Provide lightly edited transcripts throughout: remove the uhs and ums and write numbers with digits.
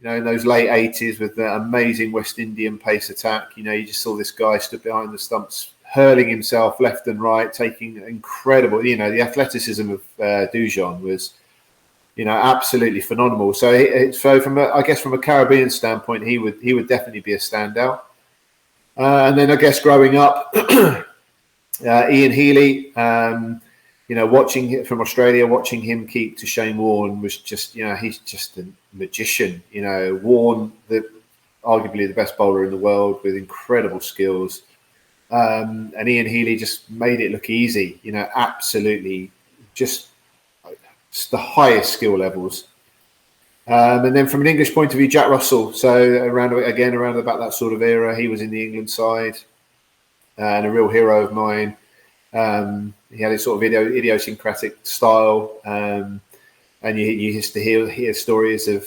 in those late 80s with the amazing West Indian pace attack. You just saw this guy stood behind the stumps, hurling himself left and right, taking incredible. The athleticism of Dujon was, absolutely phenomenal. So, from a Caribbean standpoint, he would definitely be a standout. And then I guess growing up, Ian Healy, watching it from Australia, watching him keep to Shane Warne was just, he's just a magician. Warne, arguably the best bowler in the world with incredible skills. And Ian Healy just made it look easy, absolutely just the highest skill levels. And then from an English point of view, Jack Russell. So around about that sort of era, he was in the England side and a real hero of mine. He had a sort of idiosyncratic style, and you used to hear stories of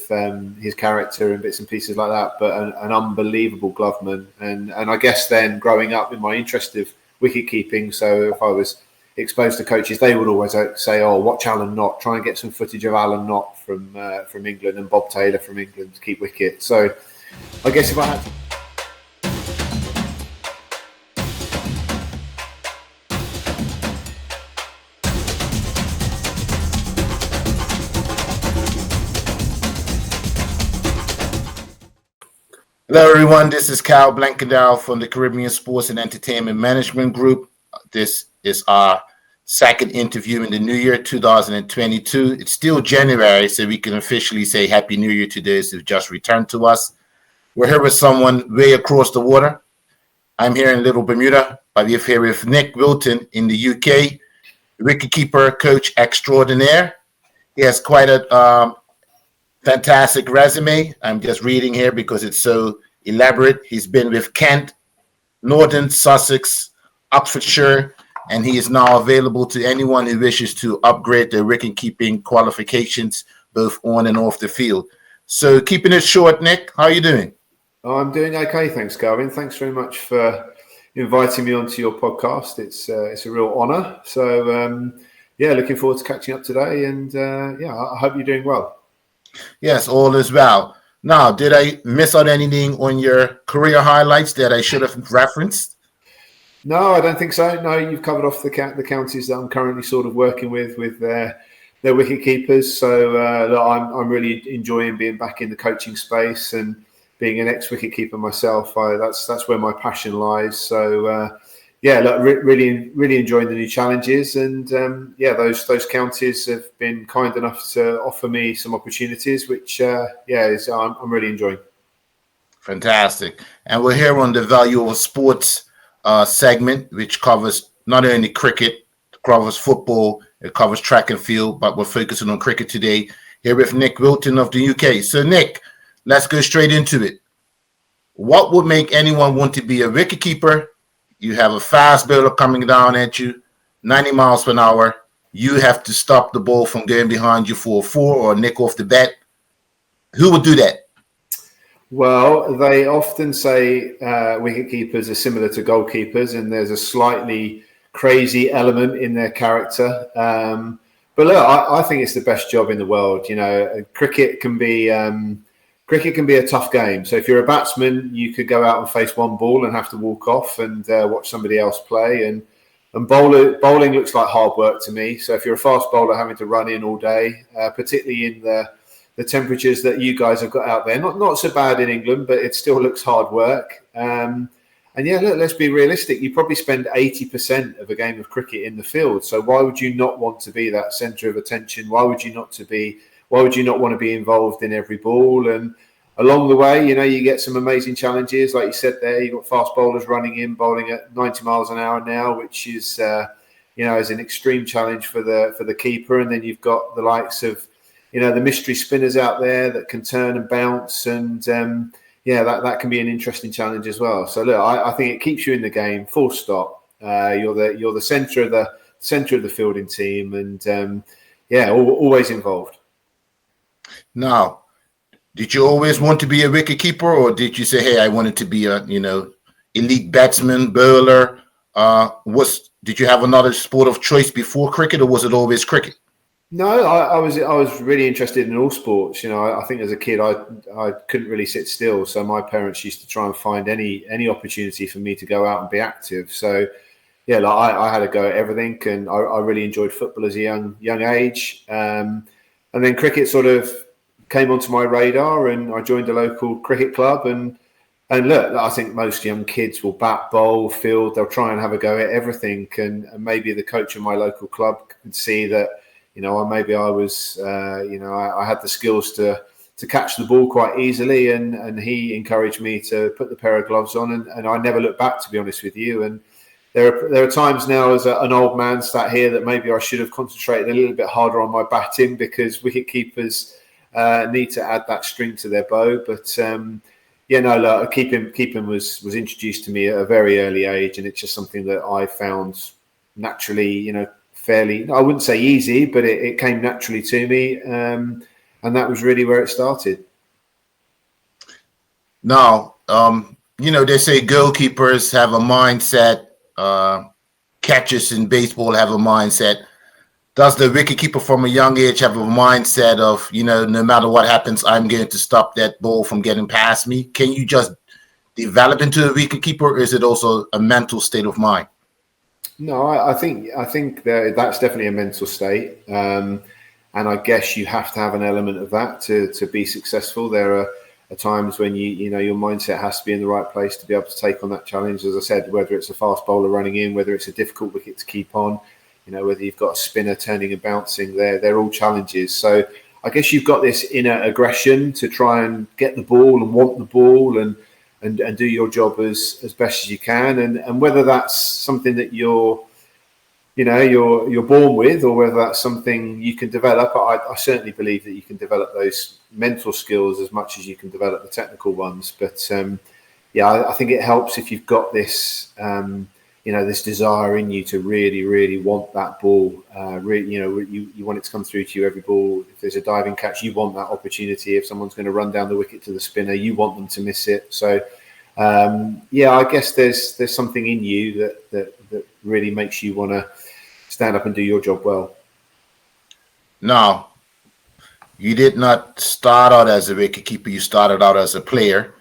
his character and bits and pieces like that. But an unbelievable gloveman, and I guess then growing up in my interest of wicket keeping, so if I was exposed to coaches, they would always say, "Oh, watch Alan Knott. Try and get some footage of Alan Knott from England and Bob Taylor from England to keep wicket." So I guess if I had to. Hello, everyone. This is Cal Blankendow from the Caribbean Sports and Entertainment Management Group. This is our second interview in the new year, 2022. It's still January, so we can officially say Happy New Year to those who've just returned to us. We're here with someone way across the water. I'm here in Little Bermuda, but we're here with Nick Wilton in the UK, wicketkeeper coach extraordinaire. He has quite a fantastic resume. I'm just reading here because it's so elaborate. He's been with Kent, Northern Sussex, Oxfordshire, and he is now available to anyone who wishes to upgrade their wicket-keeping qualifications, both on and off the field. So keeping it short, Nick, how are you doing? Oh, I'm doing okay, thanks, Calvin. Thanks very much for inviting me onto your podcast. It's a real honour. So, looking forward to catching up today, and I hope you're doing well. Yes, all is well. Now, did I miss out anything on your career highlights that I should have referenced? No, I don't think so. No, you've covered off the counties that I'm currently sort of working with their wicket keepers. So I'm really enjoying being back in the coaching space and being an ex-wicket keeper myself. That's where my passion lies. So really enjoying the new challenges, and those counties have been kind enough to offer me some opportunities, which I'm really enjoying. Fantastic. And we're here on the Value of Sports segment, which covers not only cricket, it covers football, it covers track and field, but we're focusing on cricket today. Here with Nick Wilton of the UK. So Nick, let's go straight into it. What would make anyone want to be a wicketkeeper? You have a fast bowler coming down at you, 90 miles per hour. You have to stop the ball from going behind you for a 4 or a nick off the bat. Who would do that? Well, they often say wicket keepers are similar to goalkeepers, and there's a slightly crazy element in their character. But look, I think it's the best job in the world. Cricket can be a tough game. So if you're a batsman, you could go out and face one ball and have to walk off and watch somebody else play. And bowling looks like hard work to me. So if you're a fast bowler having to run in all day, particularly in the temperatures that you guys have got out there, not so bad in England, but it still looks hard work. Let's be realistic. You probably spend 80% of a game of cricket in the field. So why would you not want to be that centre of attention? Why would you not want to be involved in every ball? And along the way, you get some amazing challenges. Like you said there, you've got fast bowlers running in, bowling at 90 miles an hour now, which is, is an extreme challenge for the keeper. And then you've got the likes of, the mystery spinners out there that can turn and bounce. And, that can be an interesting challenge as well. So look, I think it keeps you in the game, full stop. You're the centre of the fielding team, and always involved. Now, did you always want to be a wicketkeeper, or did you say, "Hey, I wanted to be a elite batsman, bowler"? Did you have another sport of choice before cricket, or was it always cricket? No, I was really interested in all sports. You know, I think as a kid, I couldn't really sit still. So my parents used to try and find any opportunity for me to go out and be active. So yeah, like I had a go at everything, and I really enjoyed football as a young age. And then cricket sort of came onto my radar, and I joined a local cricket club. And look, I think most young kids will bat, bowl, field. They'll try and have a go at everything. And maybe the coach of my local club could see that, you know, maybe I was, I had the skills to catch the ball quite easily. And he encouraged me to put the pair of gloves on. And I never looked back, to be honest with you. And there are times now as an old man sat here that maybe I should have concentrated a little bit harder on my batting, because wicket keepers need to add that string to their bow. But look, keeping was introduced to me at a very early age, and it's just something that I found naturally, you know, fairly, I wouldn't say easy, but it came naturally to me, and that was really where it started. Now, they say goalkeepers have a mindset, catchers in baseball have a mindset. Does the wicketkeeper from a young age have a mindset of, no matter what happens, I'm going to stop that ball from getting past me? Can you just develop into a wicketkeeper, or is it also a mental state of mind? No, I think that's definitely a mental state, and I guess you have to have an element of that to be successful. There are times when your mindset has to be in the right place to be able to take on that challenge. As I said, whether it's a fast bowler running in, whether it's a difficult wicket to keep on, whether you've got a spinner turning and bouncing, they're all challenges. So I guess you've got this inner aggression to try and get the ball and want the ball and do your job as best as you can. And whether that's something that you're born with, or whether that's something you can develop, I certainly believe that you can develop those mental skills as much as you can develop the technical ones. But I think it helps if you've got this this desire in you to really, really want that ball. You want it to come through to you every ball. If there's a diving catch, you want that opportunity. If someone's going to run down the wicket to the spinner, you want them to miss it. So, I guess there's something in you that really makes you want to stand up and do your job well. Now, you did not start out as a wicketkeeper. You started out as a player.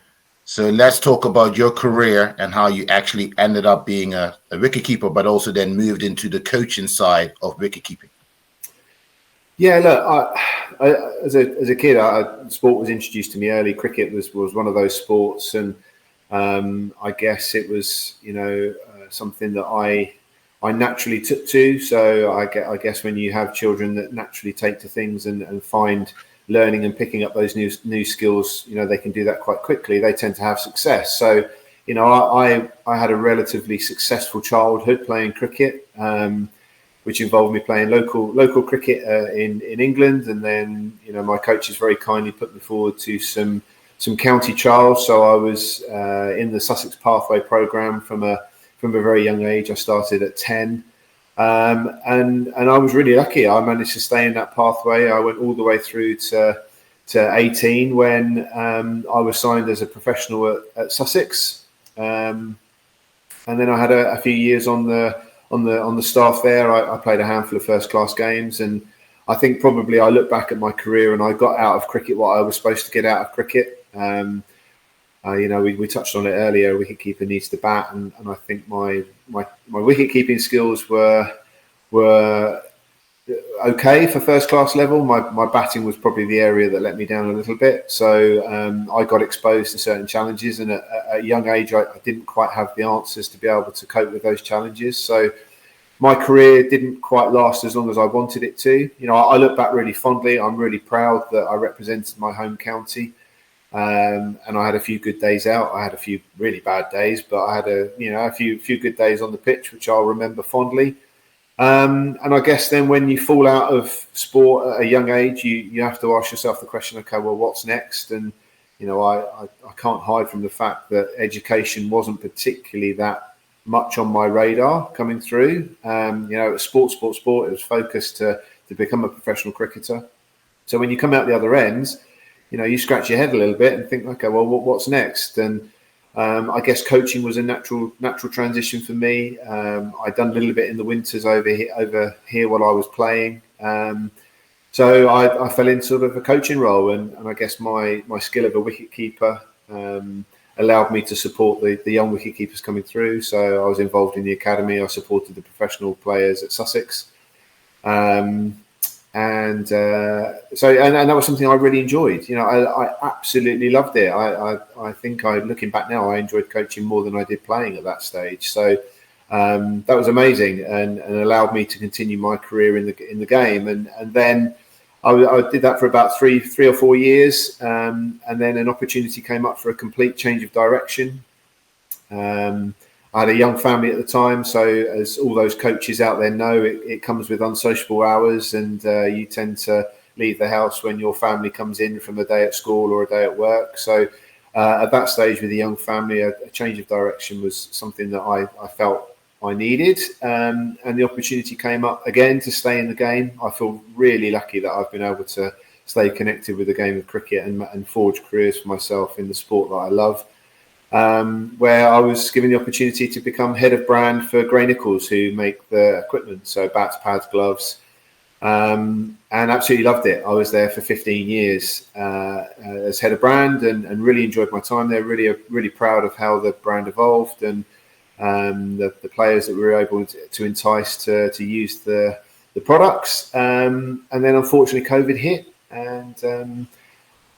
So let's talk about your career and how you actually ended up being a wicketkeeper, but also then moved into the coaching side of wicketkeeping. Yeah, look, I as a kid, sport was introduced to me early. Cricket was one of those sports, and I guess it was something that I naturally took to. So I guess when you have children that naturally take to things and find learning and picking up those new skills, they can do that quite quickly. They tend to have success. So, I had a relatively successful childhood playing cricket, which involved me playing local cricket in England, and then my coaches very kindly put me forward to some county trials. So I was in the Sussex Pathway programme from a very young age. I started at 10. And I was really lucky. I managed to stay in that pathway. I went all the way through to 18 when I was signed as a professional at Sussex. And then I had a few years on the staff there. I played a handful of first class games, and I think probably I look back at my career and I got out of cricket what I was supposed to get out of cricket. We touched on it earlier. A wicketkeeper needs to bat, and I think my wicket keeping skills were okay for first class level. My batting was probably the area that let me down a little bit. So I got exposed to certain challenges, and at a young age, I didn't quite have the answers to be able to cope with those challenges. So my career didn't quite last as long as I wanted it to. I look back really fondly. I'm really proud that I represented my home county. And I had a few good days out. I had a few really bad days, but I had a few good days on the pitch, which I'll remember fondly. And I guess then when you fall out of sport at a young age, you have to ask yourself the question, okay, well, what's next? And I can't hide from the fact that education wasn't particularly that much on my radar coming through. It was sport. It was focused to become a professional cricketer. So when you come out the other ends, you scratch your head a little bit and think, okay, well, what's next? And I guess coaching was a natural transition for me. I'd done a little bit in the winters over here while I was playing. So I fell into sort of a coaching role, and I guess my skill of a wicket keeper allowed me to support the young wicket keepers coming through. So I was involved in the academy. I supported the professional players at Sussex. And that was something I really enjoyed. I absolutely loved it. I think looking back now, I enjoyed coaching more than I did playing at that stage. So that was amazing, and allowed me to continue my career in the game. And then I did that for about three or 4 years, and then an opportunity came up for a complete change of direction. I had a young family at the time, so as all those coaches out there know, it comes with unsociable hours, and you tend to leave the house when your family comes in from a day at school or a day at work. So at that stage with a young family, a change of direction was something that I felt I needed, and the opportunity came up again to stay in the game. I feel really lucky that I've been able to stay connected with the game of cricket and forge careers for myself in the sport that I love. Where I was given the opportunity to become head of brand for Gray Nichols, who make the equipment, so bats, pads, gloves, and absolutely loved it. I was there for 15 years as head of brand, and really enjoyed my time there. Really proud of how the brand evolved, and the players that we were able to entice to use the products. And then unfortunately COVID hit, and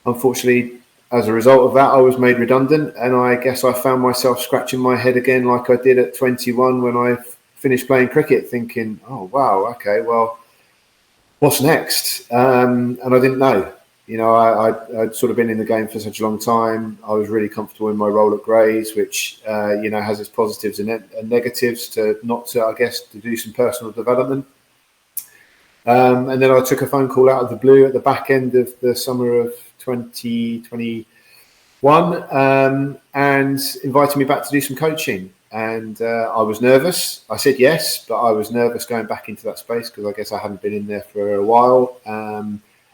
unfortunately, as a result of that, I was made redundant, and I guess I found myself scratching my head again like I did at 21 when I finished playing cricket, thinking, oh, wow, okay, well, what's next? And I didn't know. I'd sort of been in the game for such a long time. I was really comfortable in my role at Grays, which, has its positives and negatives to do some personal development. And then I took a phone call out of the blue at the back end of the summer of 2021 and invited me back to do some coaching. And I was nervous. I said yes, but I was nervous going back into that space because I guess I hadn't been in there for a while,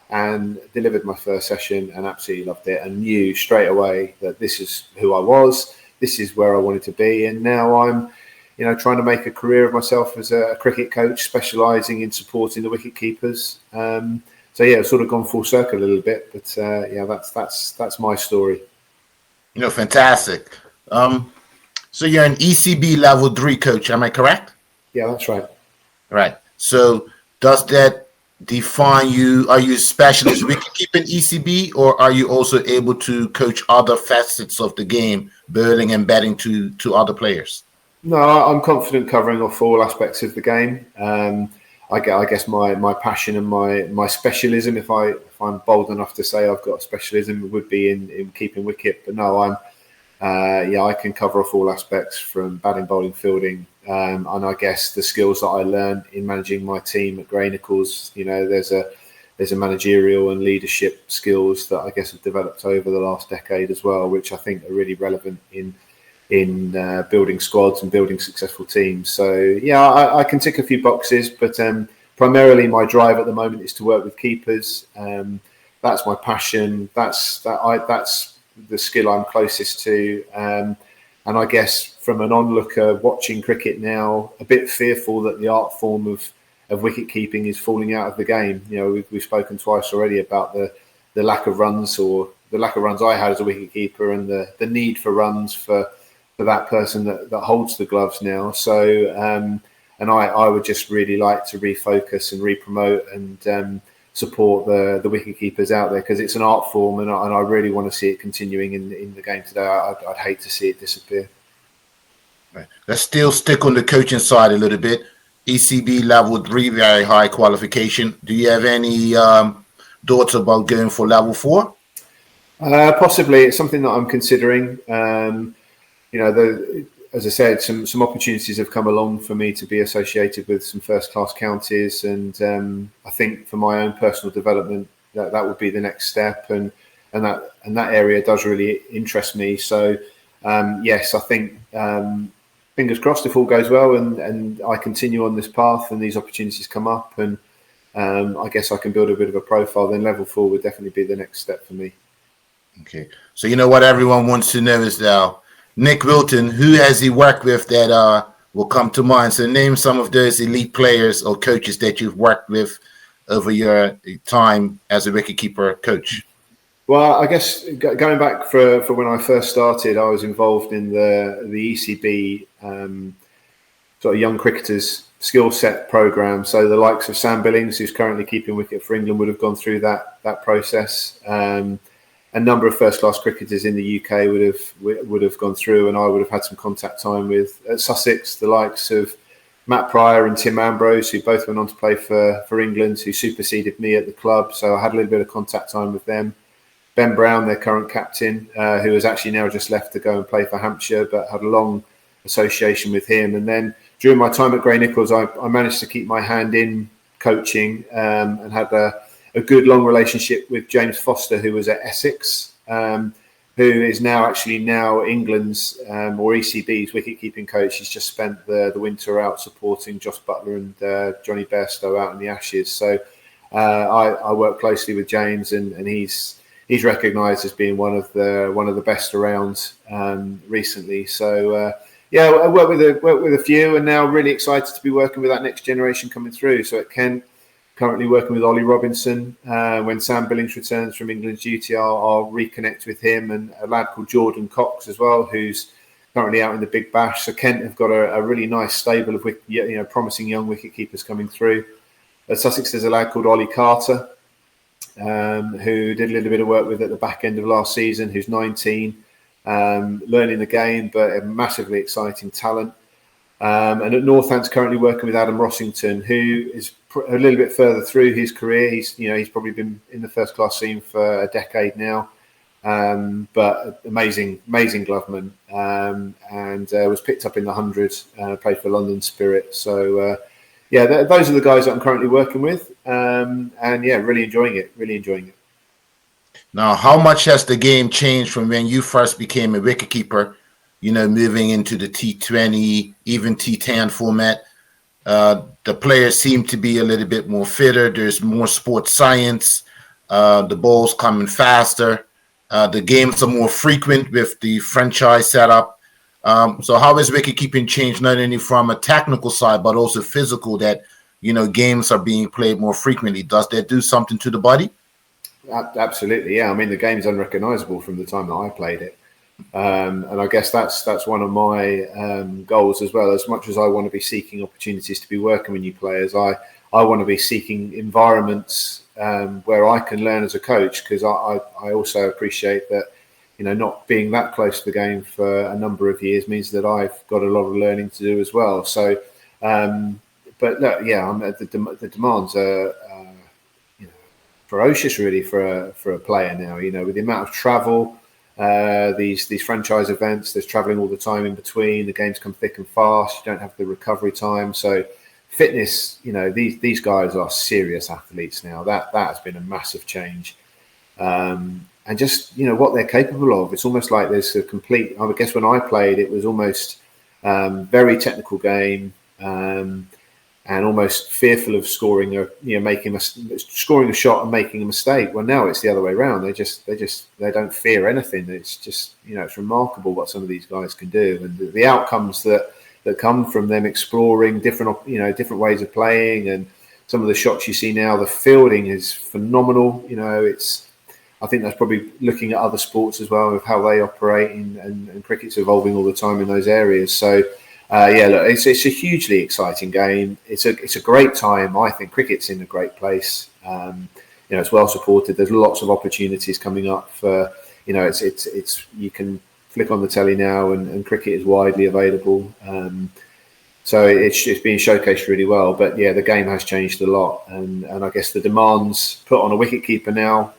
and delivered my first session and absolutely loved it, and knew straight away that this is who I was. This is where I wanted to be. And now I'm trying to make a career of myself as a cricket coach, specialising in supporting the wicket keepers. So yeah, it's sort of gone full circle a little bit, but that's my story. Fantastic. So you're an ECB level 3 coach, am I correct? Yeah, that's right. Right. So does that define you? Are you a specialist wicket-keeping ECB, or are you also able to coach other facets of the game, bowling and batting to other players? No, I'm confident covering off all aspects of the game. I guess my passion and my specialism, if I'm bold enough to say I've got a specialism, would be in keeping wicket. But no, I can cover off all aspects from batting, bowling, fielding, and I guess the skills that I learned in managing my team at Gray Nichols. There's a managerial and leadership skills that I guess have developed over the last decade as well, which I think are really relevant in building squads and building successful teams. So yeah, I can tick a few boxes, but primarily my drive at the moment is to work with keepers. That's my passion. That's the skill I'm closest to. And I guess from an onlooker watching cricket now, a bit fearful that the art form of wicket keeping is falling out of the game. We've spoken twice already about the lack of runs, or the lack of runs I had as a wicket keeper, and the need for runs for that person that holds the gloves now. So, and I would just really like to refocus and re-promote and support the wicket keepers out there, because it's an art form, and I really want to see it continuing in the game today. I'd hate to see it disappear. Right. Let's still stick on the coaching side a little bit. ECB level 3, very high qualification. Do you have any thoughts about going for level 4? Possibly. It's something that I'm considering. As I said, some opportunities have come along for me to be associated with some first-class counties, and I think for my own personal development, that would be the next step, and that area does really interest me. So yes, I think fingers crossed if all goes well, and I continue on this path, and these opportunities come up, and I guess I can build a bit of a profile. Then level 4 would definitely be the next step for me. Okay, so what everyone wants to know is now, Nick Wilton, who has he worked with that will come to mind? So name some of those elite players or coaches that you've worked with over your time as a wicketkeeper coach? Well, I guess going back for when I first started, I was involved in the ECB sort of young cricketers skill set program. So the likes of Sam Billings, who's currently keeping wicket for England, would have gone through that process. A number of first class cricketers in the UK would have gone through, and I would have had some contact time with at Sussex, the likes of Matt Pryor and Tim Ambrose, who both went on to play for England, who superseded me at the club. So I had a little bit of contact time with them. Ben Brown, their current captain, who has actually now just left to go and play for Hampshire, but had a long association with him. And then during my time at Grey Nichols, I managed to keep my hand in coaching and had a good long relationship with James Foster, who was at Essex, who is now England's or ECB's wicket-keeping coach. He's just spent the winter out supporting Joss Butler and Johnny Bairstow out in the Ashes. So I work closely with James, and he's recognised as being one of the best around recently. So yeah, I work with a few, and now really excited to be working with that next generation coming through. So at Kent, currently working with Ollie Robinson. When Sam Billings returns from England's duty, I'll reconnect with him, and a lad called Jordan Cox as well, who's currently out in the Big Bash. So Kent have got a really nice stable of promising young wicket keepers coming through. At Sussex, there's a lad called Ollie Carter, who did a little bit of work with at the back end of last season, who's 19, learning the game, but a massively exciting talent. And at Northants, currently working with Adam Rossington, who is a little bit further through his career. He's probably been in the first class scene for a decade now, but amazing gloveman, and was picked up in the 100, played for London Spirit. So yeah, those are the guys that I'm currently working with, and yeah, really enjoying it. Now, how much has the game changed from when you first became a wicketkeeper? Moving into the T20, even T10 format, the players seem to be a little bit more fitter. There's more sports science. The balls coming faster. The games are more frequent with the franchise setup. So how has wicketkeeping changed, not only from a technical side, but also physical, that, games are being played more frequently? Does that do something to the body? Absolutely, yeah. I mean, the game's unrecognisable from the time that I played it. And I guess that's one of my goals as well. As much as I want to be seeking opportunities to be working with new players, I want to be seeking environments where I can learn as a coach, because I also appreciate that not being that close to the game for a number of years means that I've got a lot of learning to do as well. So, but look, yeah, the demands are ferocious really for a player now. With the amount of travel. These franchise events, there's traveling all the time in between. The games come thick and fast. You don't have the recovery time. So fitness, these guys are serious athletes now. That has been a massive change. And just, what they're capable of. It's almost like there's a complete, I guess when I played, it was almost very technical game, and almost fearful of scoring scoring a shot and making a mistake. Well, now it's the other way around. They don't fear anything. It's just, it's remarkable what some of these guys can do, and the outcomes that come from them exploring different ways of playing, and some of the shots you see now. The fielding is phenomenal. I think that's probably looking at other sports as well, of how they operate, and cricket's evolving all the time in those areas. So. Yeah, look, it's a hugely exciting game. It's a great time. I think cricket's in a great place. It's well supported. There's lots of opportunities coming up for, it's you can flick on the telly now, and cricket is widely available. So it's being showcased really well. But yeah, the game has changed a lot, and I guess the demands put on a wicketkeeper now.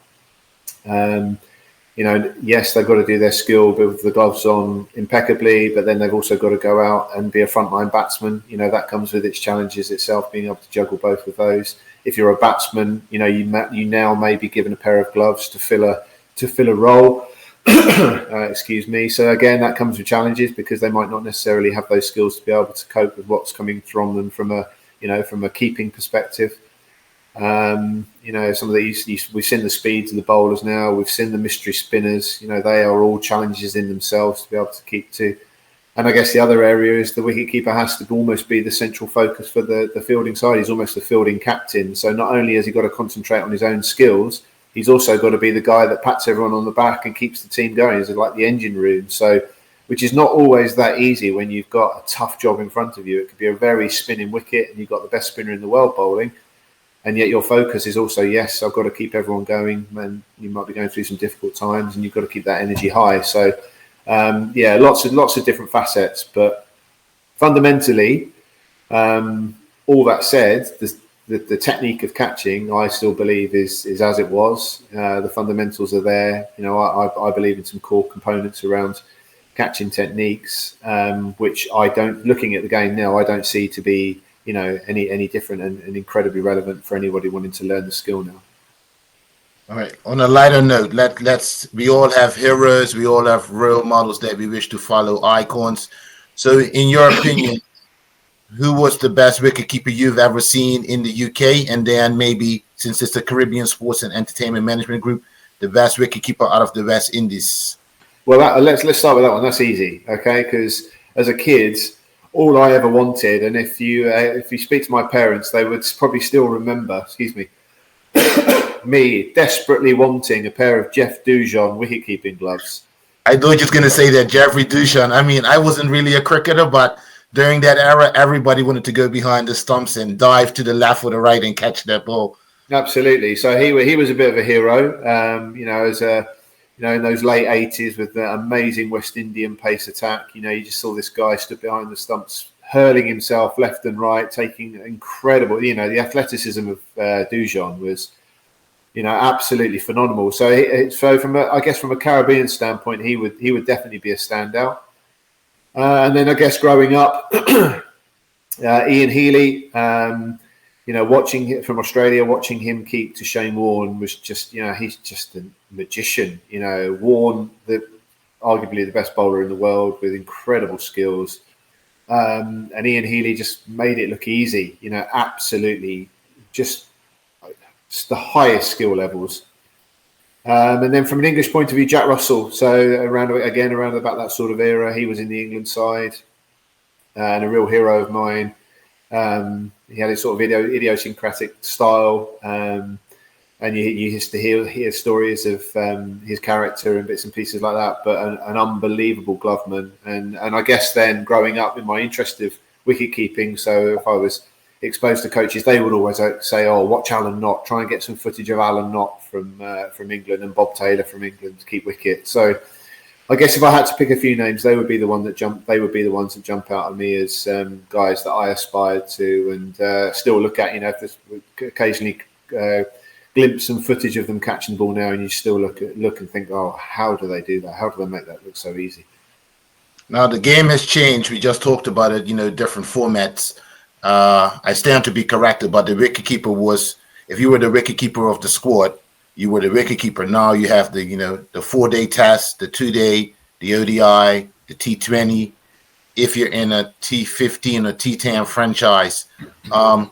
Yes, they've got to do their skill with the gloves on impeccably, but then they've also got to go out and be a frontline batsman. That comes with its challenges itself, being able to juggle both of those. If you're a batsman, you now may be given a pair of gloves to fill a role. Excuse me. So again, that comes with challenges, because they might not necessarily have those skills to be able to cope with what's coming from them from a keeping perspective. Some of these, we've seen the speeds of the bowlers now. We've seen the mystery spinners. They are all challenges in themselves to be able to keep to. And I guess the other area is the wicketkeeper has to almost be the central focus for the fielding side. He's almost the fielding captain. So not only has he got to concentrate on his own skills, he's also got to be the guy that pats everyone on the back and keeps the team going. He's like the engine room. So, which is not always that easy when you've got a tough job in front of you. It could be a very spinning wicket and you've got the best spinner in the world bowling. And yet your focus is also, yes, I've got to keep everyone going, and you might be going through some difficult times and you've got to keep that energy high. So, lots of different facets, but fundamentally, all that said, the technique of catching, I still believe is as it was. The fundamentals are there. I believe in some core components around catching techniques, which I don't. Looking at the game now, I don't see to be any different and incredibly relevant for anybody wanting to learn the skill now. All right. On a lighter note, we all have heroes, we all have role models that we wish to follow, icons. So, in your opinion, who was the best wicketkeeper you've ever seen in the UK? And then maybe, since it's the Caribbean Sports and Entertainment Management Group, the best wicketkeeper out of the West Indies? Well, let's start with that one. That's easy, okay? Because as a kid, all I ever wanted, and if you speak to my parents, they would probably still remember. Excuse me. Me desperately wanting a pair of Jeff Dujon wicket-keeping gloves. I thought you were just going to say that, Jeffrey Dushan. I mean, I wasn't really a cricketer, but during that era, everybody wanted to go behind the stumps and dive to the left or the right and catch that ball. Absolutely. So he was a bit of a hero, as in those late 80s with the amazing West Indian pace attack. You just saw this guy stood behind the stumps, hurling himself left and right, taking incredible, the athleticism of Dujon was, absolutely phenomenal. So from a Caribbean standpoint, he would definitely be a standout. And then I guess growing up, Ian Healy, watching from Australia, watching him keep to Shane Warne was just, he's just a magician. Warne, arguably the best bowler in the world with incredible skills. And Ian Healy just made it look easy, absolutely just the highest skill levels. And then from an English point of view, Jack Russell. So around about that sort of era, he was in the England side and a real hero of mine. He had a sort of idiosyncratic style, and you used to hear stories of his character and bits and pieces like that. But an unbelievable gloveman, and I guess then growing up in my interest of wicket keeping, so if I was exposed to coaches, they would always say, "Oh, watch Alan Knott. Try and get some footage of Alan Knott from England and Bob Taylor from England to keep wicket." So, I guess if I had to pick a few names, they would be the ones that jump out at me as guys that I aspired to and still look at. If there's occasionally glimpse some footage of them catching the ball now, and you still look and think, "Oh, how do they do that? How do they make that look so easy?" Now the game has changed. We just talked about it. Different formats. I stand to be corrected, but the wicketkeeper was, if you were the wicketkeeper of the squad, you were the wicketkeeper. Now you have the 4-day test, the 2-day, the ODI, the T20. If you're in a T15 or T10 franchise, I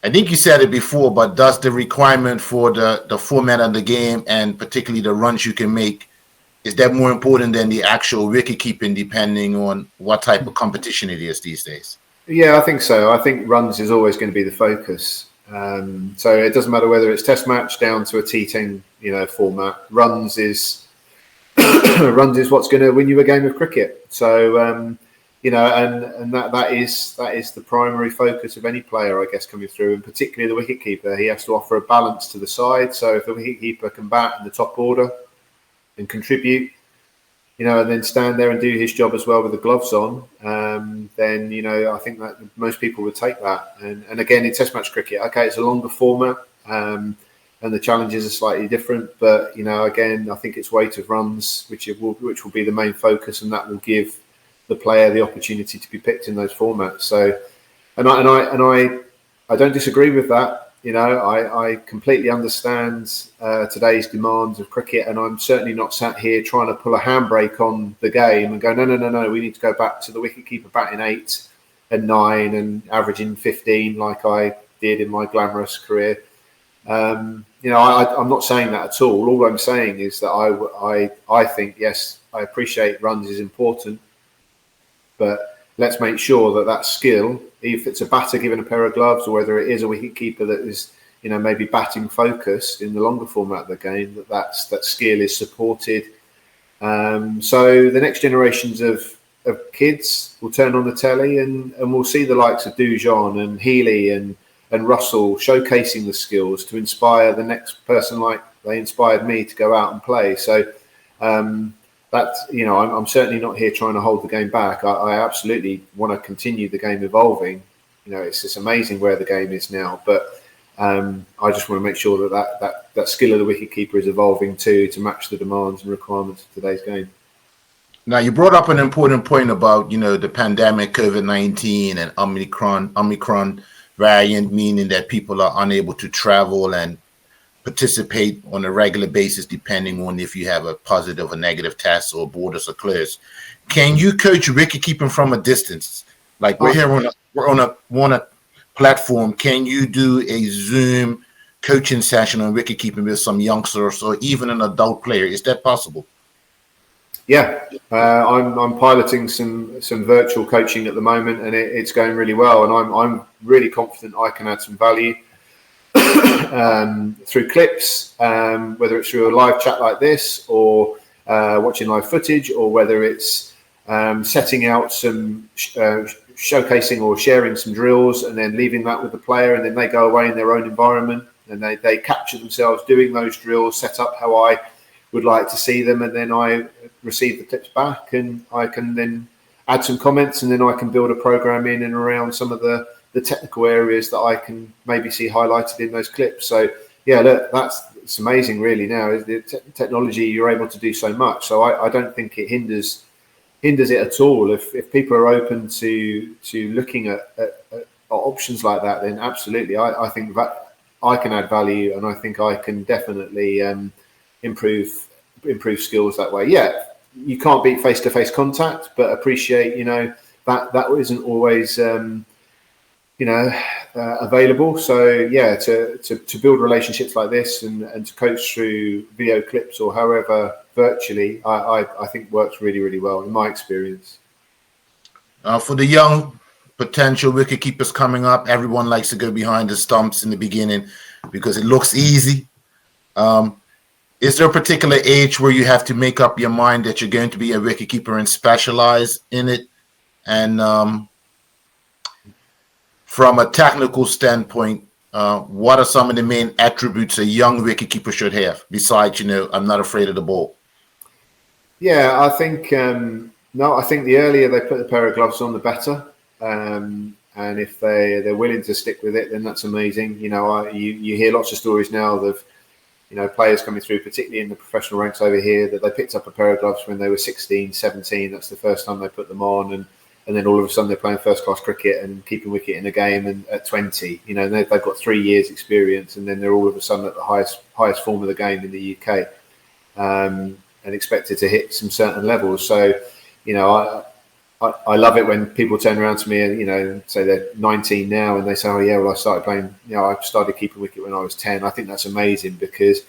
think you said it before, but does the requirement for the format of the game and particularly the runs you can make, is that more important than the actual wicket keeping, depending on what type of competition it is these days? Yeah, I think so. I think runs is always going to be the focus. So it doesn't matter whether it's test match down to a T10, format. Runs is what's going to win you a game of cricket. So and that is the primary focus of any player, I guess, coming through, and particularly the wicketkeeper. He has to offer a balance to the side. So if the wicketkeeper can bat in the top order and contribute, and then stand there and do his job as well with the gloves on, then, I think that most people would take that. And again, in Test match cricket, okay, it's a longer format, and the challenges are slightly different. But, again, I think it's weight of runs, which will be the main focus, and that will give the player the opportunity to be picked in those formats. So, and I don't disagree with that. I completely understand today's demands of cricket, and I'm certainly not sat here trying to pull a handbrake on the game and go, no, we need to go back to the wicketkeeper batting 8 and 9 and averaging 15 like I did in my glamorous career. I'm not saying that at all. All I'm saying is that I think, yes, I appreciate runs is important, but let's make sure that skill, if it's a batter given a pair of gloves, or whether it is a wicket keeper that is, maybe batting focused in the longer format of the game, that skill is supported. So the next generations of kids will turn on the telly and we'll see the likes of Dujon and Healy and Russell showcasing the skills to inspire the next person, like they inspired me to go out and play. So that's, I'm certainly not here trying to hold the game back. I absolutely want to continue the game evolving. It's just amazing where the game is now, but I just want to make sure that skill of the wicketkeeper is evolving too, to match the demands and requirements of today's game. Now, you brought up an important point about, the pandemic, COVID-19 and Omicron variant, meaning that people are unable to travel and participate on a regular basis, depending on if you have a positive or negative test or borders are closed. Can you coach wicketkeeping from a distance? Like we're here on a platform. Can you do a Zoom coaching session on wicketkeeping with some youngsters or even an adult player? Is that possible? Yeah, I'm piloting some virtual coaching at the moment, and it's going really well. And I'm really confident I can add some value through clips, whether it's through a live chat like this, or watching live footage, or whether it's setting out some showcasing or sharing some drills, and then leaving that with the player, and then they go away in their own environment and they capture themselves doing those drills, set up how I would like to see them, and then I receive the clips back, and I can then add some comments, and then I can build a program in and around some of the technical areas that I can maybe see highlighted in those clips. So yeah, look, it's amazing really now. Is the technology, you're able to do so much. So I don't think it hinders it at all. If people are open to looking at options like that, then absolutely, I think that I can add value, and I think I can definitely improve skills that way. Yeah, you can't beat face-to-face contact, but appreciate that isn't always available. So yeah, to build relationships like this and to coach through video clips or however virtually, I think works really, really well in my experience. For the young potential wicket keepers coming up, everyone likes to go behind the stumps in the beginning because it looks easy. Is there a particular age where you have to make up your mind that you're going to be a wicket keeper and specialize in it? And from a technical standpoint, what are some of the main attributes a young wicket keeper should have besides, I'm not afraid of the ball? Yeah, I think I think the earlier they put the pair of gloves on, the better. And if they're willing to stick with it, then that's amazing. You hear lots of stories now of players coming through, particularly in the professional ranks over here, that they picked up a pair of gloves when they were 16, 17. That's the first time they put them on, and then all of a sudden they're playing first-class cricket and keeping wicket in a game. And at 20, they've got 3 years experience, and then they're all of a sudden at the highest form of the game in the UK, and expected to hit some certain levels. So, I love it when people turn around to me and, say they're 19 now and they say, oh yeah, well I started playing, I started keeping wicket when I was 10. I think that's amazing because,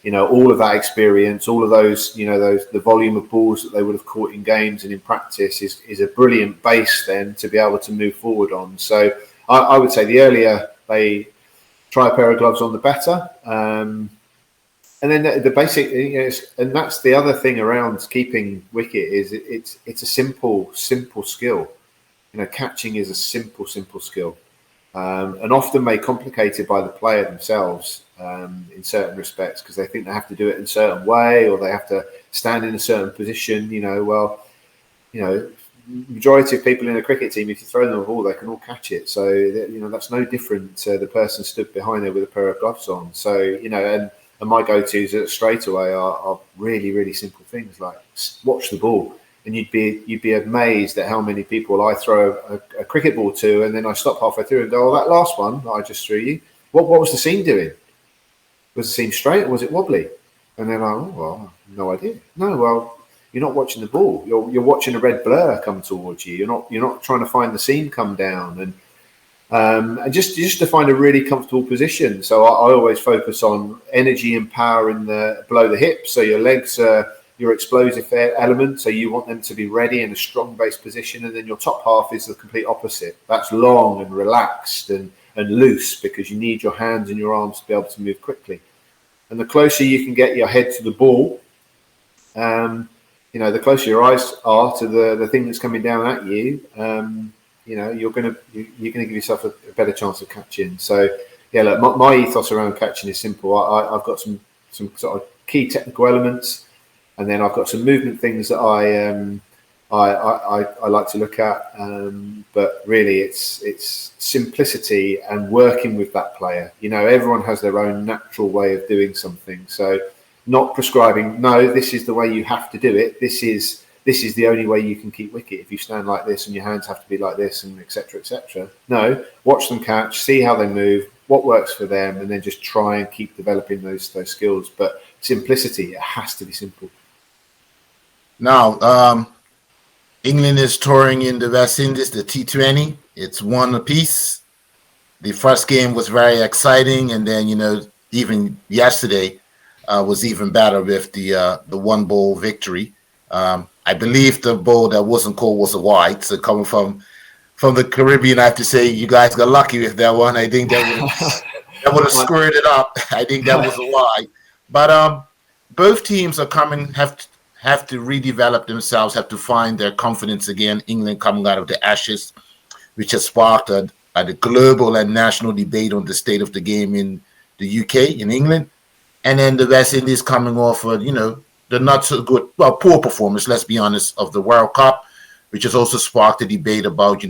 all of that experience, all of those, the volume of balls that they would have caught in games and in practice is a brilliant base then to be able to move forward on. So I would say the earlier they try a pair of gloves on, the better. And then the basic, and that's the other thing around keeping wicket is it's a simple skill. Catching is a simple skill, and often made complicated by the player themselves in certain respects because they think they have to do it in a certain way or they have to stand in a certain position. Majority of people in a cricket team, if you throw them a ball, they can all catch it. So that's no different to the person stood behind there with a pair of gloves on. So and my go-tos straight away are really, really simple things like watch the ball, and you'd be amazed at how many people I throw a cricket ball to, and then I stop halfway through and go, "Oh, that last one that I just threw you, what was the seam doing? Was the seam straight or was it wobbly?" And then no idea. No, well, you're not watching the ball. You're watching a red blur come towards you. You're not trying to find the seam come down and just to find a really comfortable position. So I always focus on energy and power in below the hips. So your legs are your explosive element. So you want them to be ready in a strong base position, and then your top half is the complete opposite. That's long and relaxed and loose, because you need your hands and your arms to be able to move quickly. And the closer you can get your head to the ball, the closer your eyes are to the thing that's coming down at you, you're going to give yourself a better chance of catching. So yeah, look, my ethos around catching is simple. I've got some sort of key technical elements, and then I've got some movement things that I like to look at. But really, it's simplicity and working with that player. Everyone has their own natural way of doing something. So not prescribing, no, this is the way you have to do it. This is the only way you can keep wicket. If you stand like this and your hands have to be like this, and etc. etc. No, watch them catch, see how they move, what works for them, and then just try and keep developing those skills. But simplicity, it has to be simple. Now, England is touring in the West Indies, the T20. It's one apiece. The first game was very exciting, and then even yesterday was even better with the one ball victory. I believe the ball that wasn't called was a wide. So coming from the Caribbean, I have to say you guys got lucky with that one. I think that would have squared it up. I think that was a wide. But both teams have to redevelop themselves, have to find their confidence again. England coming out of the Ashes, which has sparked a global and national debate on the state of the game in the UK, in England. And then the West Indies coming off the not so good, poor performance, let's be honest, of the World Cup, which has also sparked a debate about,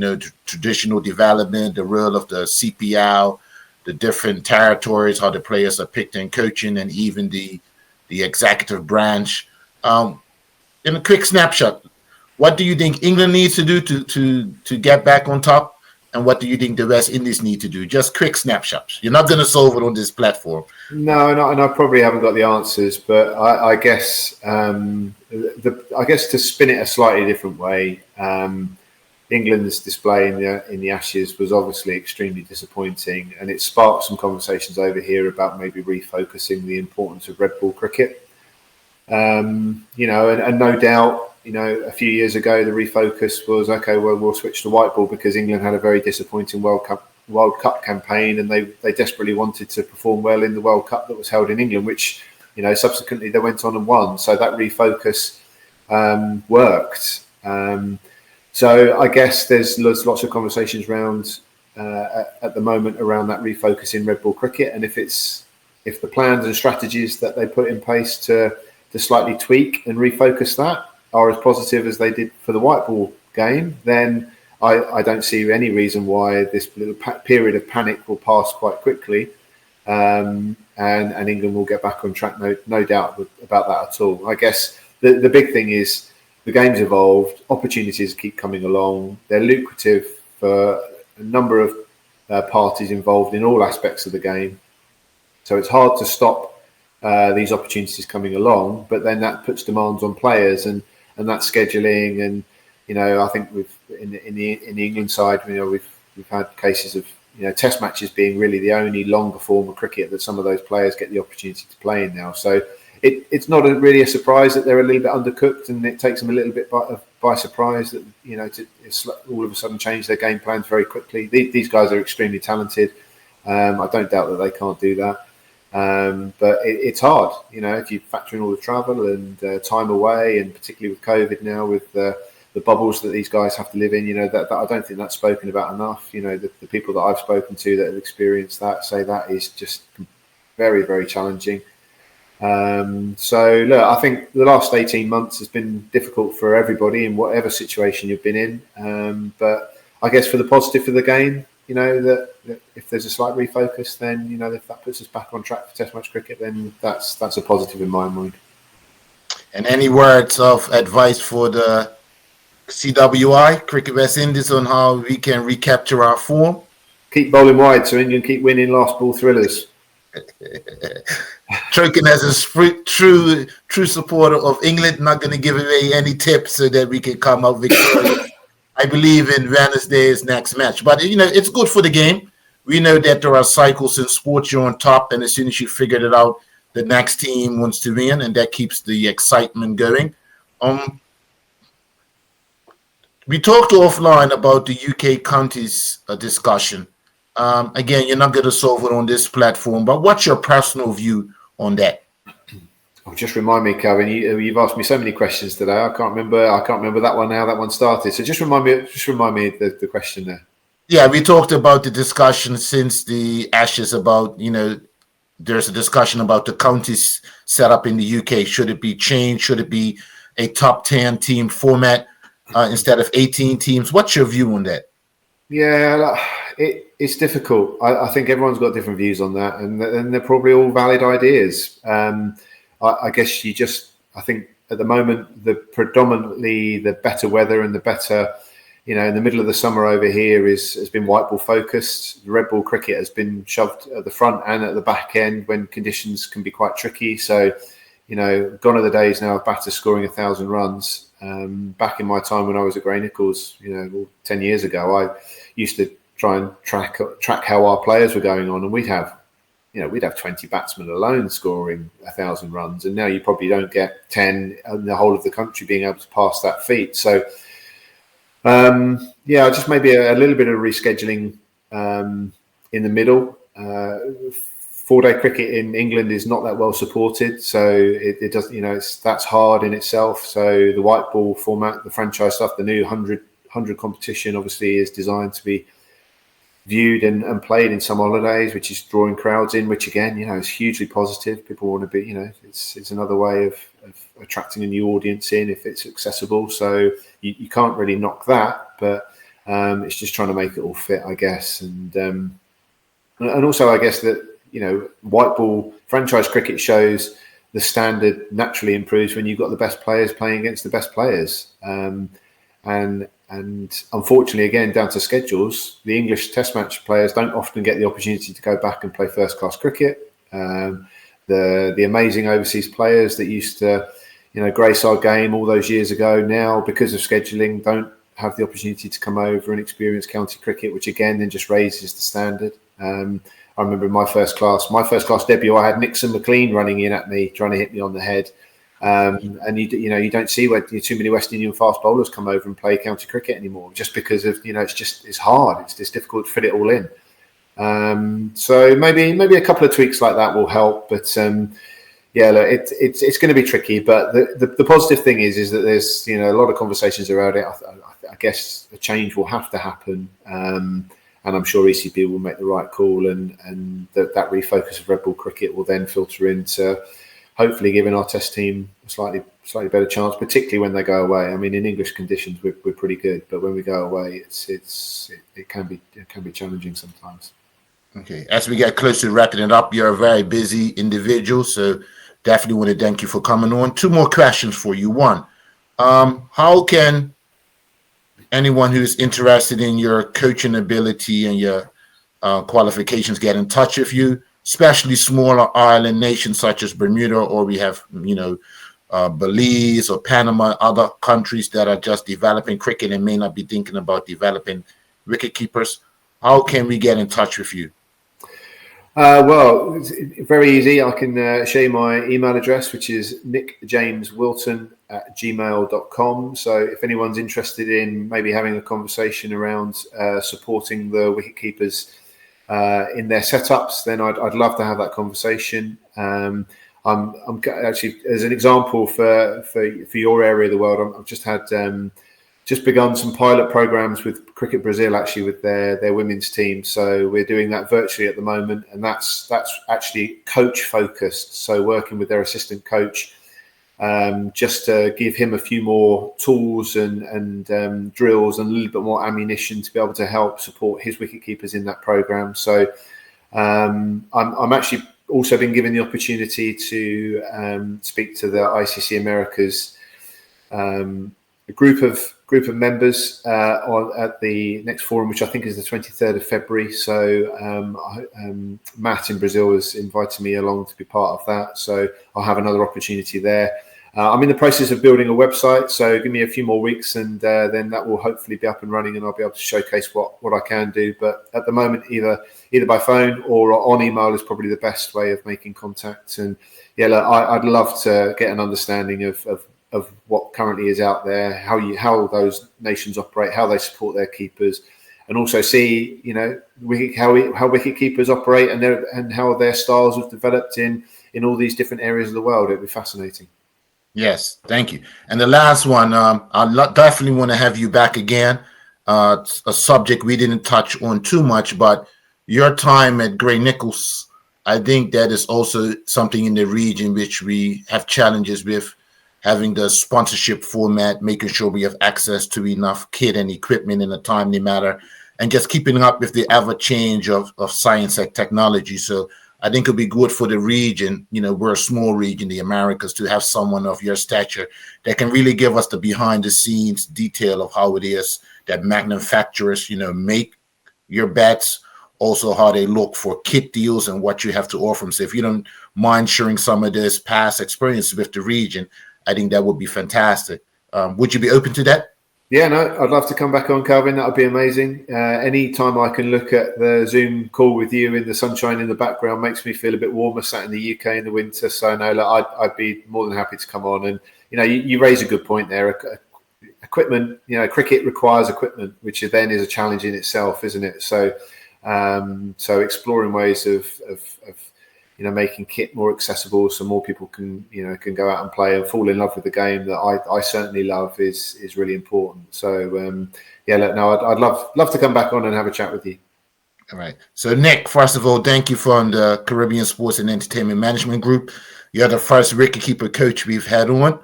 traditional development, the role of the CPL, the different territories, how the players are picked and coaching, and even the executive branch. In a quick snapshot, what do you think England needs to do to get back on top? And what do you think the West Indies need to do? Just quick snapshots. You're not going to solve it on this platform. No, and I probably haven't got the answers, but I guess to spin it a slightly different way, England's display in the Ashes was obviously extremely disappointing, and it sparked some conversations over here about maybe refocusing the importance of red ball cricket. And no doubt, a few years ago, the refocus was, okay, well, we'll switch to white ball because England had a very disappointing World Cup campaign, and they desperately wanted to perform well in the World Cup that was held in England, which, subsequently they went on and won. So that refocus worked. So I guess there's lots of conversations around at the moment around that refocus in red ball cricket, and if the plans and strategies that they put in place to slightly tweak and refocus that are as positive as they did for the white ball game, then I don't see any reason why this little period of panic will pass quite quickly, and England will get back on track, no doubt about that at all. I guess the big thing is the game's evolved, opportunities keep coming along, they're lucrative for a number of parties involved in all aspects of the game, so it's hard to stop these opportunities coming along, but then that puts demands on players and that scheduling, and I think in the England side, we've had cases of Test matches being really the only longer form of cricket that some of those players get the opportunity to play in now. So it's not really a surprise that they're a little bit undercooked, and it takes them a little bit by surprise that to all of a sudden change their game plans very quickly. These guys are extremely talented. I don't doubt that they can't do that. But it's hard, if you factor in all the travel and time away, and particularly with COVID now, with the bubbles that these guys have to live in, that I don't think that's spoken about enough. The people that I've spoken to that have experienced that say that is just very, very challenging. So look, I think the last 18 months has been difficult for everybody in whatever situation you've been in. But I guess for the positive for the game, that if there's a slight refocus, then if that puts us back on track for Test match cricket, then that's a positive in my mind. And any words of advice for the CWI, Cricket West Indies, on how we can recapture our form? Keep bowling wide so England keep winning last ball thrillers. Troken as a true supporter of England, not going to give away any tips so that we can come out victorious. I believe in Wednesday's next match. But, it's good for the game. We know that there are cycles in sports. You're on top, and as soon as you figured it out, the next team wants to win, and that keeps the excitement going. We talked offline about the UK counties discussion. Again, you're not going to solve it on this platform, but what's your personal view on that? Oh, just remind me, Calvin. You've asked me so many questions today. I can't remember that one. How that one started. So just remind me the question there. Yeah, we talked about the discussion since the Ashes about, there's a discussion about the counties set up in the UK. Should it be changed? Should it be a top 10 team format instead of 18 teams? What's your view on that? Yeah, it's difficult. I think everyone's got different views on that, and they're probably all valid ideas. I guess I think at the moment, predominantly the better weather and the better, in the middle of the summer over here has been white ball focused. The red ball cricket has been shoved at the front and at the back end when conditions can be quite tricky. So, gone are the days now of batters scoring 1,000 runs. Back in my time when I was at Grey Nichols, 10 years ago, I used to try and track how our players were going on, and we'd have 20 batsmen alone scoring 1,000 runs, and now you probably don't get 10 in the whole of the country being able to pass that feat. So, just maybe a little bit of rescheduling in the middle. 4-day cricket in England is not that well supported, so it doesn't. That's hard in itself. So the white ball format, the franchise stuff, the new 100 competition, obviously is designed to be viewed and played in some holidays, which is drawing crowds in, which again, is hugely positive. People want to be, it's another way of attracting a new audience in if it's accessible. So you can't really knock that, but it's just trying to make it all fit, I guess. And also, I guess that, white ball franchise cricket shows the standard naturally improves when you've got the best players playing against the best players. And unfortunately, again, down to schedules, the English Test match players don't often get the opportunity to go back and play first-class cricket. The amazing overseas players that used to, grace our game all those years ago, now because of scheduling, don't have the opportunity to come over and experience county cricket, which again then just raises the standard. I remember in my first class debut, I had Nixon McLean running in at me, trying to hit me on the head. And you don't see where too many West Indian fast bowlers come over and play county cricket anymore, just because of it's hard. It's difficult to fit it all in. So maybe a couple of tweaks like that will help. But it's going to be tricky. But the positive thing is that there's a lot of conversations around it. I guess a change will have to happen. And I'm sure ECB will make the right call, and that refocus of red ball cricket will then filter into hopefully giving our test team a slightly better chance, particularly when they go away. I mean, in English conditions, we're pretty good, but when we go away, it can be challenging sometimes. Okay, as we get close to wrapping it up, you're a very busy individual, so definitely want to thank you for coming on. 2 more questions for you. One, how can anyone who's interested in your coaching ability and your qualifications get in touch with you, especially smaller island nations such as Bermuda, or we have, Belize or Panama, other countries that are just developing cricket and may not be thinking about developing wicket keepers? How can we get in touch with you? Well, it's very easy. I can share you my email address, which is nickjameswilton@gmail.com. So if anyone's interested in maybe having a conversation around supporting the wicket keepers in their setups, then I'd love to have that conversation. I'm actually, as an example for your area of the world, I've just begun some pilot programs with Cricket Brazil, actually, with their women's team. So we're doing that virtually at the moment, and that's actually coach focused. So working with their assistant coach, just to give him a few more tools and drills and a little bit more ammunition to be able to help support his wicket keepers in that program. So I'm actually also been given the opportunity to speak to the ICC Americas group of members at the next forum, which I think is the 23rd of February. So Matt in Brazil has invited me along to be part of that. So I'll have another opportunity there. I'm in the process of building a website, so give me a few more weeks, and then that will hopefully be up and running, and I'll be able to showcase what I can do. But at the moment, either by phone or on email is probably the best way of making contact. And yeah, look, I'd love to get an understanding of what currently is out there, how those nations operate, how they support their keepers, and also see, how wicket keepers operate and how their styles have developed in all these different areas of the world. It'd be fascinating. Yes, thank you. And the last one, I definitely want to have you back again. It's a subject we didn't touch on too much, but your time at Grey Nichols, I think that is also something in the region which we have challenges with, having the sponsorship format, making sure we have access to enough kit and equipment in a timely manner, and just keeping up with the ever change of science and technology. So I think it'll be good for the region, we're a small region, the Americas, to have someone of your stature that can really give us the behind the scenes detail of how it is that manufacturers, make your bats, also how they look for kit deals and what you have to offer them. So if you don't mind sharing some of this past experience with the region, I think that would be fantastic. Would you be open to that? Yeah, no, I'd love to come back on, Calvin. That would be amazing. Any time I can look at the Zoom call with you in the sunshine in the background makes me feel a bit warmer sat in the UK in the winter. So no, look, I'd be more than happy to come on. And, you raise a good point there. Equipment, cricket requires equipment, which then is a challenge in itself, isn't it? So exploring ways of making kit more accessible so more people can go out and play and fall in love with the game that I certainly love is really important. So I'd love to come back on and have a chat with you. All right. So Nick, first of all, thank you from the Caribbean Sports and Entertainment Management Group. You're the first wicketkeeper coach we've had on.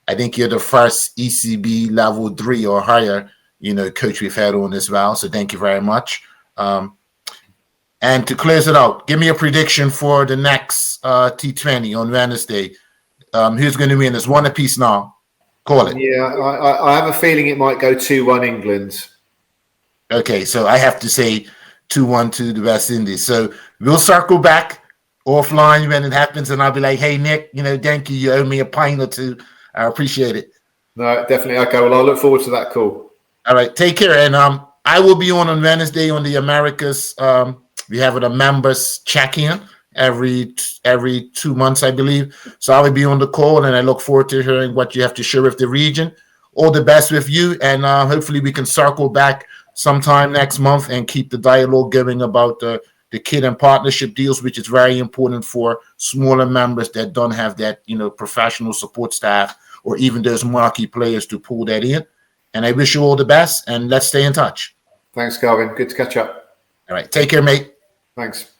I think you're the first ECB level 3 or higher, coach we've had on as well. So thank you very much. And to close it out, give me a prediction for the next T20 on Wednesday. Who's going to win? It's one apiece now. Call it. Yeah, I have a feeling it might go 2-1 England. Okay, so I have to say 2-1 to the West Indies. So we'll circle back offline when it happens, and I'll be like, hey, Nick, thank you. You owe me a pint or two. I appreciate it. No, definitely. Okay, well, I'll look forward to that call. All right, take care. And I will be on Wednesday on the Americas. We have a members check-in every 2 months, I believe. So I will be on the call, and I look forward to hearing what you have to share with the region. All the best with you, and hopefully we can circle back sometime next month and keep the dialogue going about the kit and partnership deals, which is very important for smaller members that don't have that professional support staff or even those marquee players to pull that in. And I wish you all the best, and let's stay in touch. Thanks, Calvin. Good to catch up. All right. Take care, mate. Thanks.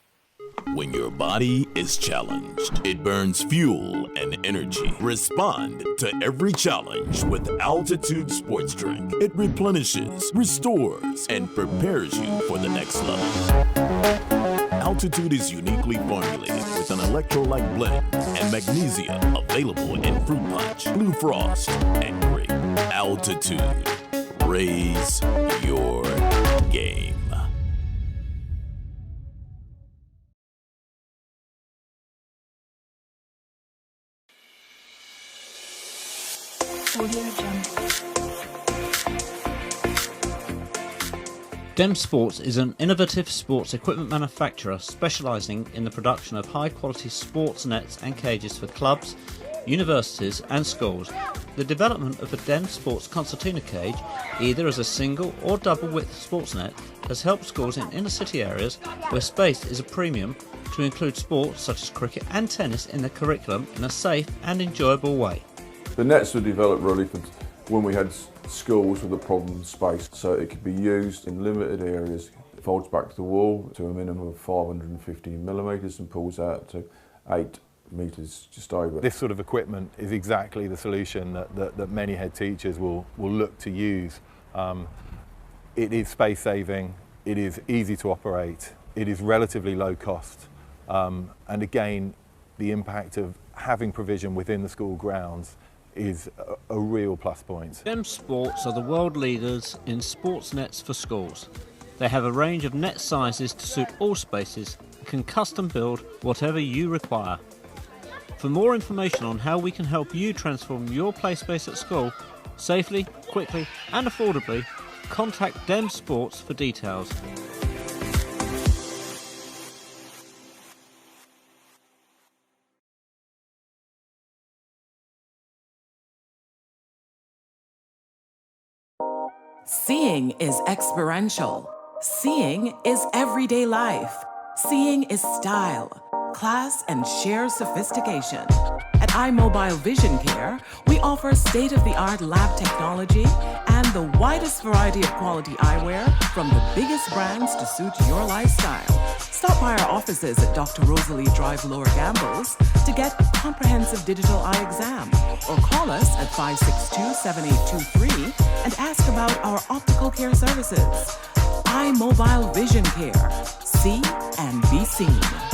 When your body is challenged, it burns fuel and energy. Respond to every challenge with Altitude Sports Drink. It replenishes, restores, and prepares you for the next level. Altitude is uniquely formulated with an electrolyte blend and magnesia available in fruit punch, blue frost, and grape. Altitude. Raise your game. Dem Sports is an innovative sports equipment manufacturer specialising in the production of high-quality sports nets and cages for clubs, universities and schools. The development of a Dem Sports concertina cage, either as a single or double-width sports net, has helped schools in inner-city areas where space is a premium to include sports such as cricket and tennis in their curriculum in a safe and enjoyable way. The nets were developed really for when we had schools with a problem with space, so it could be used in limited areas. It folds back to the wall to a minimum of 550 millimetres and pulls out to 8 metres just over. This sort of equipment is exactly the solution that many head teachers will look to use. It is space saving, it is easy to operate, it is relatively low cost, and again the impact of having provision within the school grounds is a real plus point. Dem Sports are the world leaders in sports nets for schools. They have a range of net sizes to suit all spaces and can custom build whatever you require. For more information on how we can help you transform your play space at school safely, quickly and affordably, contact Dem Sports for details. Seeing is experiential. Seeing is everyday life. Seeing is style, class, and sheer sophistication. At iMobile Vision Care, we offer state-of-the-art lab technology and the widest variety of quality eyewear from the biggest brands to suit your lifestyle. Stop by our offices at Dr. Rosalie Drive, Lower Gambles to get a comprehensive digital eye exam, or call us at 562-7823 and ask about our optical care services. iMobile Vision Care. See and be seen.